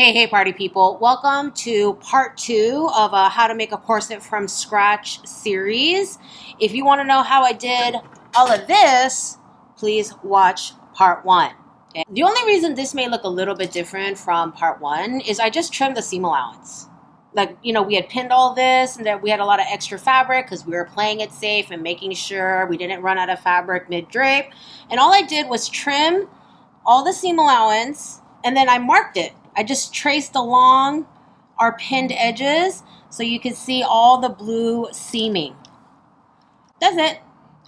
Hey, party people. Welcome to part 2 of a How to Make a Corset from Scratch series. If you want to know how I did all of this, please watch part 1. Okay? The only reason this may look a little bit different from part 1 is I just trimmed the seam allowance. We had pinned all this and that we had a lot of extra fabric because we were playing it safe and making sure we didn't run out of fabric mid-drape. And all I did was trim all the seam allowance and then I marked it. I just traced along our pinned edges so you can see all the blue seaming. That's it.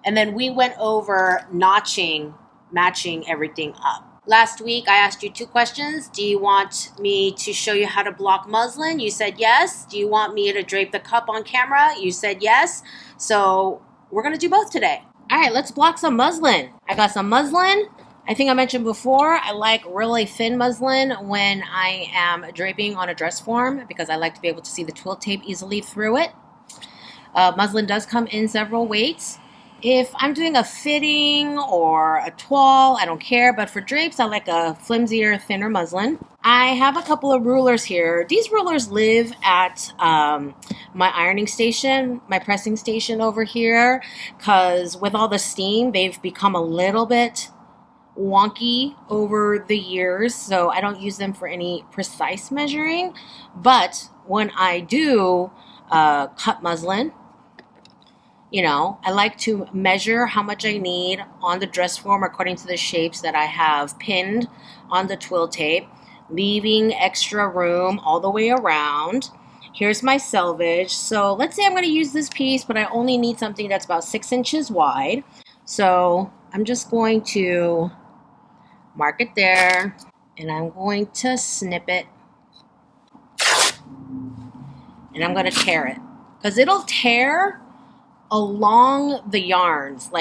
And then we went over notching, matching everything up. Last week, I asked you 2 questions. Do you want me to show you how to block muslin? You said yes. Do you want me to drape the cup on camera? You said yes. So we're going to do both today. All right, let's block some muslin. I got some muslin. I think I mentioned before, I like really thin muslin when I am draping on a dress form because I like to be able to see the twill tape easily through it. Muslin does come in several weights. If I'm doing a fitting or a toile, I don't care, but for drapes, I like a flimsier, thinner muslin. I have a couple of rulers here. These rulers live at my ironing station, my pressing station over here, because with all the steam, they've become a little bit wonky over the years, so I don't use them for any precise measuring. But when I do cut muslin, I like to measure how much I need on the dress form according to the shapes that I have pinned on the twill tape, leaving extra room all the way around. Here's my selvage. So let's say I'm going to use this piece, but I only need something that's about 6 inches wide. So I'm just going to mark it there, and I'm going to snip it, and I'm going to tear it, because it'll tear along the yarns.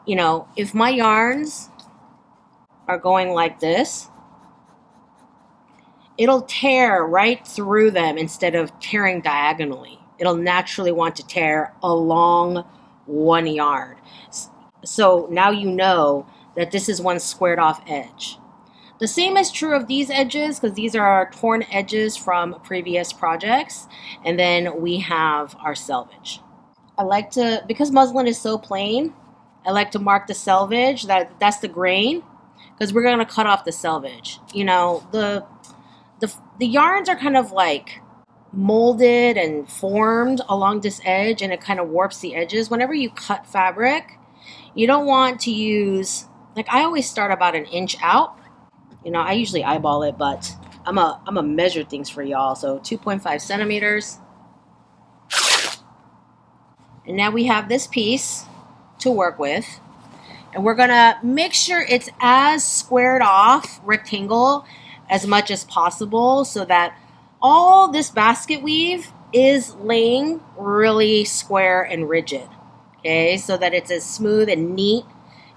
If my yarns are going like this, it'll tear right through them instead of tearing diagonally. It'll naturally want to tear along one yard. So now you know that this is one squared off edge. The same is true of these edges, because these are our torn edges from previous projects. And then we have our selvage. I like to, because muslin is so plain, I like to mark the selvage, that's the grain, because we're going to cut off the selvage. The yarns are kind of like molded and formed along this edge, and it kind of warps the edges. Whenever you cut fabric, you don't want to use, I always start about 1 inch out. I usually eyeball it, but I'm a measure things for y'all. So 2.5 centimeters. And now we have this piece to work with. And we're going to make sure it's as squared off rectangle as much as possible so that all this basket weave is laying really square and rigid. Okay, so that it's as smooth and neat.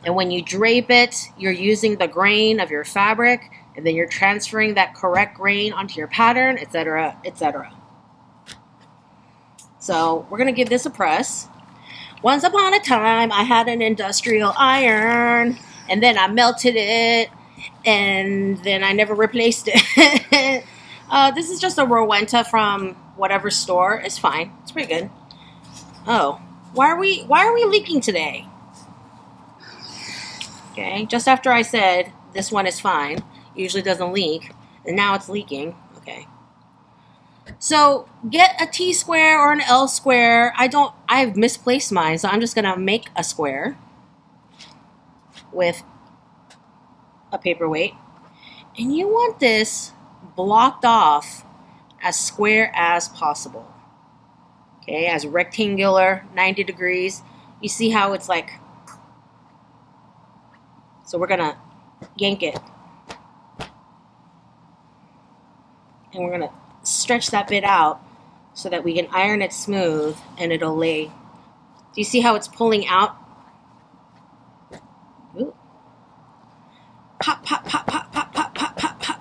And when you drape it, you're using the grain of your fabric, and then you're transferring that correct grain onto your pattern, etc., etc. So we're going to give this a press. Once upon a time, I had an industrial iron, and then I melted it, and then I never replaced it. This is just a Rowenta from whatever store. It's fine. It's pretty good. Oh, why are we leaking today? Okay, just after I said this one is fine, usually doesn't leak, and now it's leaking. Okay. So get a T square or an L square. I've misplaced mine, so I'm just gonna make a square with a paperweight. And you want this blocked off as square as possible. Okay, as rectangular, 90 degrees. You see how it's like. So we're gonna yank it. And we're gonna stretch that bit out so that we can iron it smooth and it'll lay. Do you see how it's pulling out? Ooh. Pop, pop, pop, pop, pop, pop, pop, pop, pop.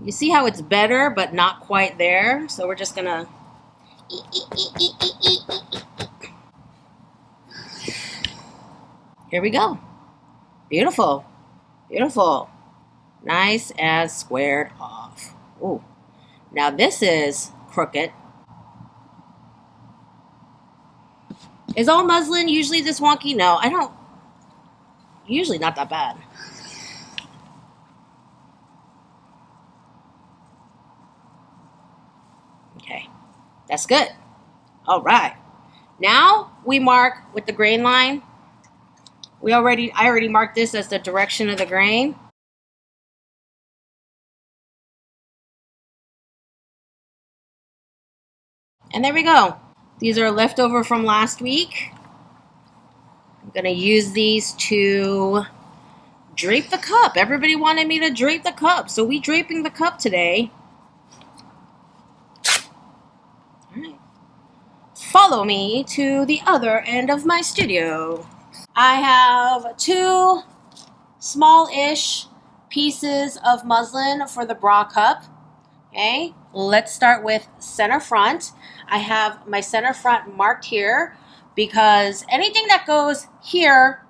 You see how it's better but not quite there? So we're just gonna Here we go. Beautiful. Beautiful. Nice and squared off. Ooh. Now this is crooked. Is all muslin usually this wonky? No, I don't. Usually not that bad. Okay, that's good. All right. Now we mark with the grain line. I already marked this as the direction of the grain. And there we go. These are left over from last week. I'm gonna use these to drape the cup. Everybody wanted me to drape the cup, so we draping the cup today. All right. Follow me to the other end of my studio. I have 2 small-ish pieces of muslin for the bra cup. Okay, let's start with center front. I have my center front marked here because anything that goes here,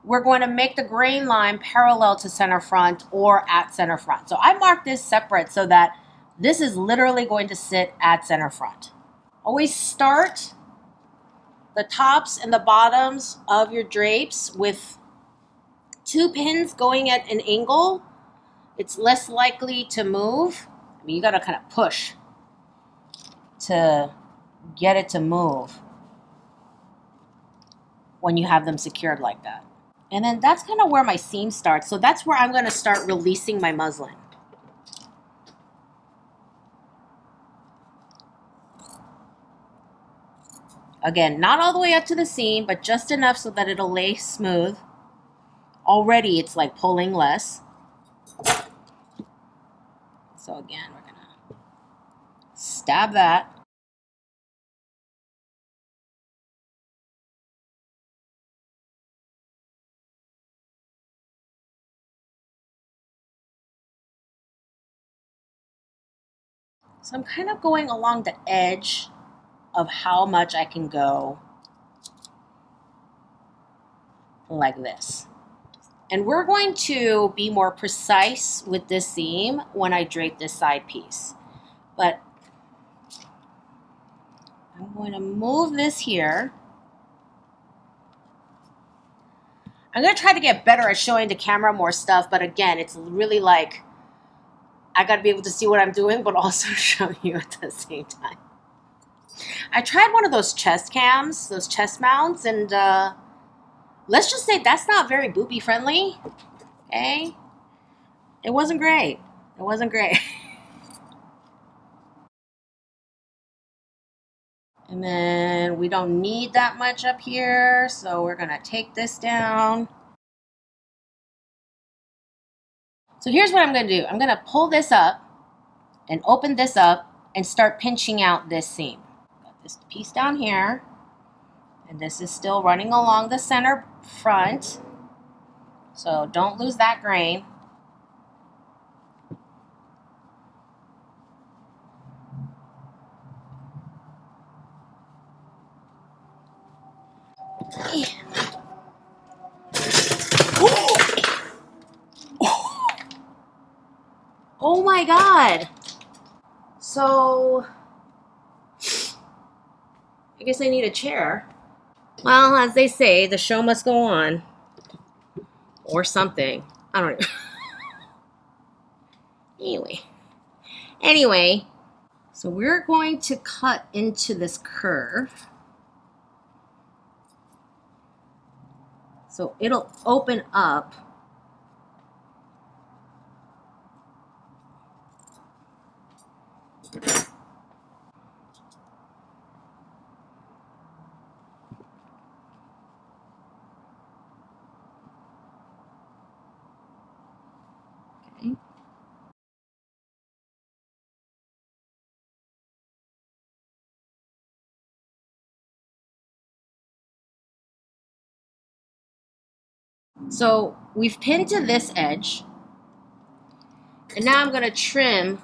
we're going to make the grain line parallel to center front or at center front. So I marked this separate so that this is literally going to sit at center front. Always start the tops and the bottoms of your drapes with 2 pins going at an angle. It's less likely to move. I mean, you gotta kind of push to get it to move when you have them secured like that. And then that's kind of where my seam starts. So that's where I'm gonna start releasing my muslin. Again, not all the way up to the seam, but just enough so that it'll lay smooth. Already it's like pulling less. So again, we're gonna stab that. So I'm kind of going along the edge of how much I can go like this. And we're going to be more precise with this seam when I drape this side piece. But I'm going to move this here. I'm going to try to get better at showing the camera more stuff, but again, it's really like I got to be able to see what I'm doing, but also show you at the same time. I tried one of those chest cams, those chest mounts, and let's just say that's not very booby friendly. Okay? It wasn't great. It wasn't great. And then we don't need that much up here, so we're gonna take this down. So here's what I'm gonna do. I'm gonna pull this up and open this up and start pinching out this seam. Got this piece down here, and this is still running along the center front. So don't lose that grain. Oh my God. So I guess I need a chair. Well, as they say, the show must go on. Or something. I don't know. Anyway, so we're going to cut into this curve. So it'll open up. Okay. So we've pinned to this edge. And now I'm going to trim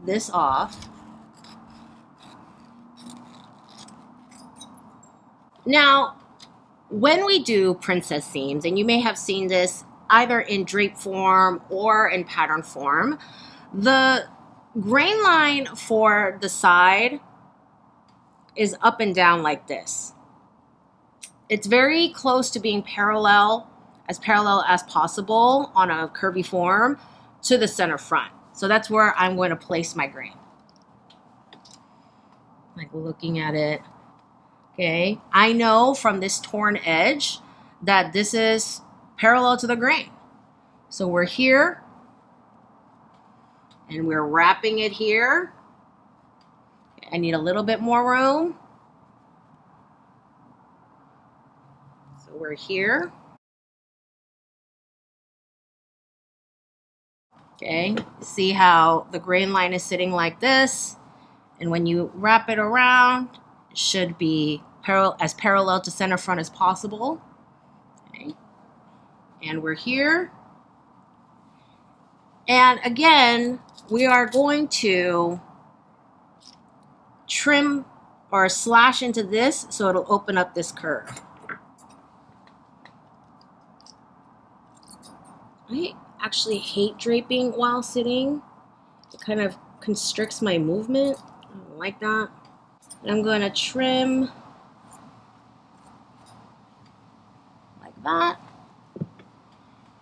this off. Now, when we do princess seams, and you may have seen this either in drape form or in pattern form. The grain line for the side is up and down like this. It's very close to being parallel as possible on a curvy form to the center front. So that's where I'm going to place my grain. Like looking at it. Okay, I know from this torn edge that this is parallel to the grain. So we're here and we're wrapping it here. I need a little bit more room. So we're here. Okay, see how the grain line is sitting like this, and when you wrap it around, it should be as parallel to center front as possible. Okay, and we're here. And again, we are going to trim or slash into this so it'll open up this curve. I actually hate draping while sitting. It kind of constricts my movement. I don't like that. And I'm going to trim like that.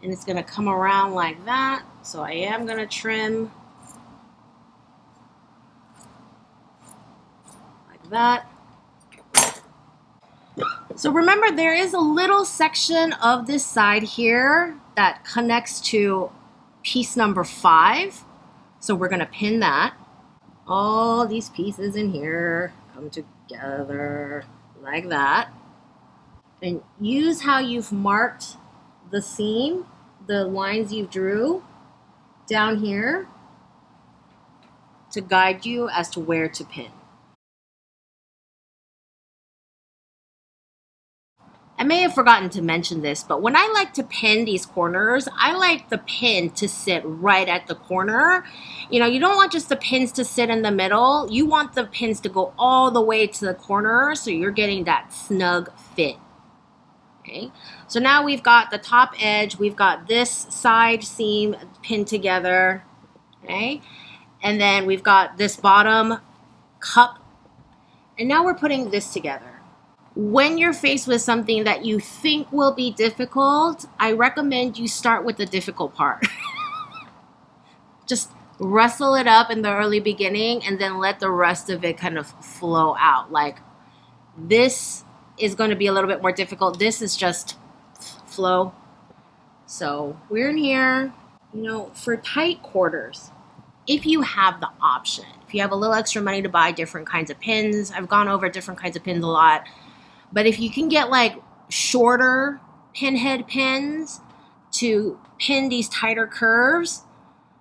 And it's going to come around like that. So I am going to trim like that. So remember, there is a little section of this side here that connects to piece number 5. So we're going to pin that. All these pieces in here come together like that. And use how you've marked the seam, the lines you drew down here to guide you as to where to pin. I may have forgotten to mention this, but when I like to pin these corners, I like the pin to sit right at the corner. You know, you don't want just the pins to sit in the middle. You want the pins to go all the way to the corner so you're getting that snug fit. Okay, so now we've got the top edge, we've got this side seam pinned together, okay, and then we've got this bottom cup, and now we're putting this together. When you're faced with something that you think will be difficult, I recommend you start with the difficult part. Just wrestle it up in the early beginning and then let the rest of it kind of flow out. Like, this is going to be a little bit more difficult. This is just flow. So we're in here, you know, for tight quarters, if you have the option, if you have a little extra money to buy different kinds of pins, I've gone over different kinds of pins a lot. But if you can get like shorter pinhead pins to pin these tighter curves,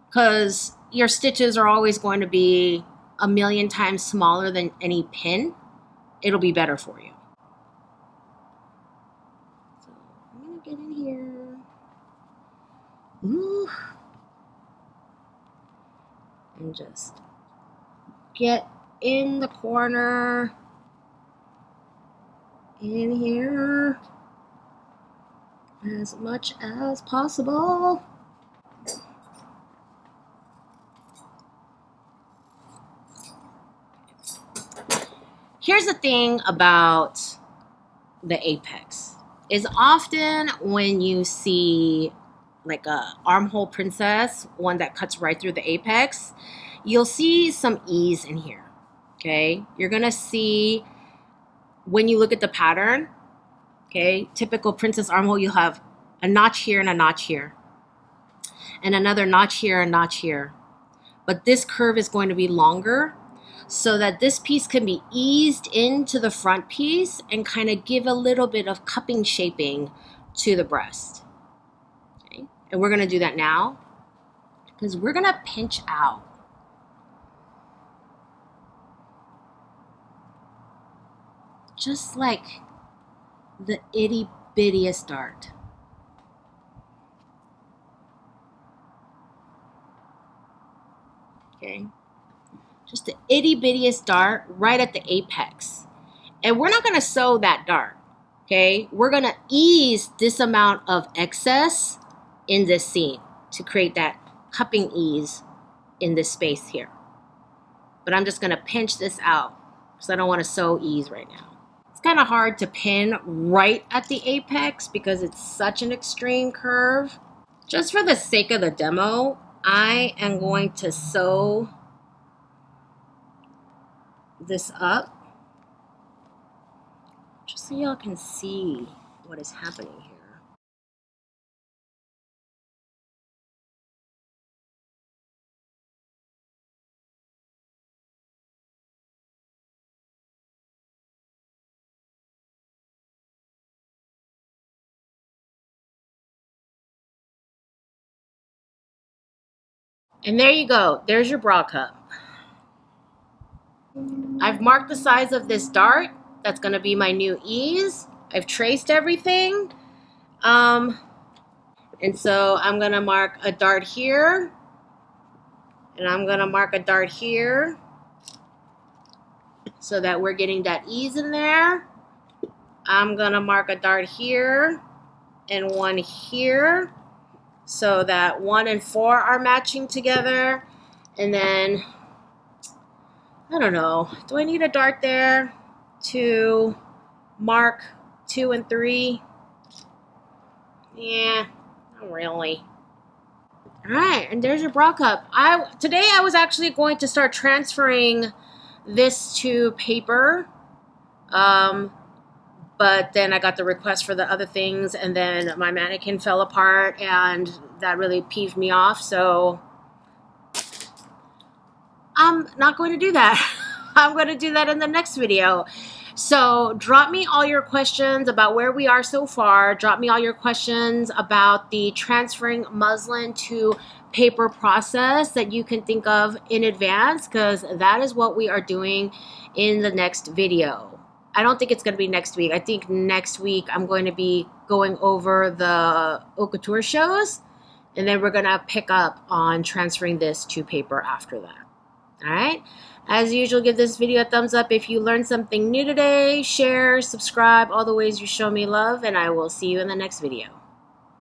because your stitches are always going to be a million times smaller than any pin, it'll be better for you. So I'm going to get in here. Ooh. And just get in the corner. In here as much as possible. Here's the thing about the apex is often when you see like a armhole princess, one that cuts right through the apex, you'll see some ease in here. Okay, you're gonna see when you look at the pattern, okay, typical princess armhole, you'll have a notch here and a notch here, and another notch here and notch here. But this curve is going to be longer so that this piece can be eased into the front piece and kind of give a little bit of cupping shaping to the breast. Okay, and we're going to do that now because we're going to pinch out. Just like the itty bittiest dart. Okay, just the itty bittiest dart right at the apex. And we're not going to sew that dart. Okay, we're going to ease this amount of excess in this seam to create that cupping ease in this space here. But I'm just gonna pinch this out because I don't want to sew ease right now. It's kind of hard to pin right at the apex because it's such an extreme curve. Just for the sake of the demo, I am going to sew this up just so y'all can see what is happening here. And there you go. There's your bra cup. I've marked the size of this dart. That's going to be my new ease. I've traced everything. And so I'm going to mark a dart here. And I'm going to mark a dart here so that we're getting that ease in there. I'm going to mark a dart here and one here so that 1 and 4 are matching together. And then, I don't know, do I need a dart there to mark 2 and 3? Yeah, not really. All right, and there's your bra cup. Today I was actually going to start transferring this to paper, but then I got the request for the other things, and then my mannequin fell apart, and that really peeved me off, so I'm not going to do that. I'm going to do that in the next video. So drop me all your questions about where we are so far. Drop me all your questions about the transferring muslin to paper process that you can think of in advance, because that is what we are doing in the next video. I don't think it's going to be next week. I think next week I'm going to be going over the haute couture shows, and then we're going to pick up on transferring this to paper after that. All right. As usual, give this video a thumbs up if you learned something new today. Share, subscribe, all the ways you show me love, and I will see you in the next video.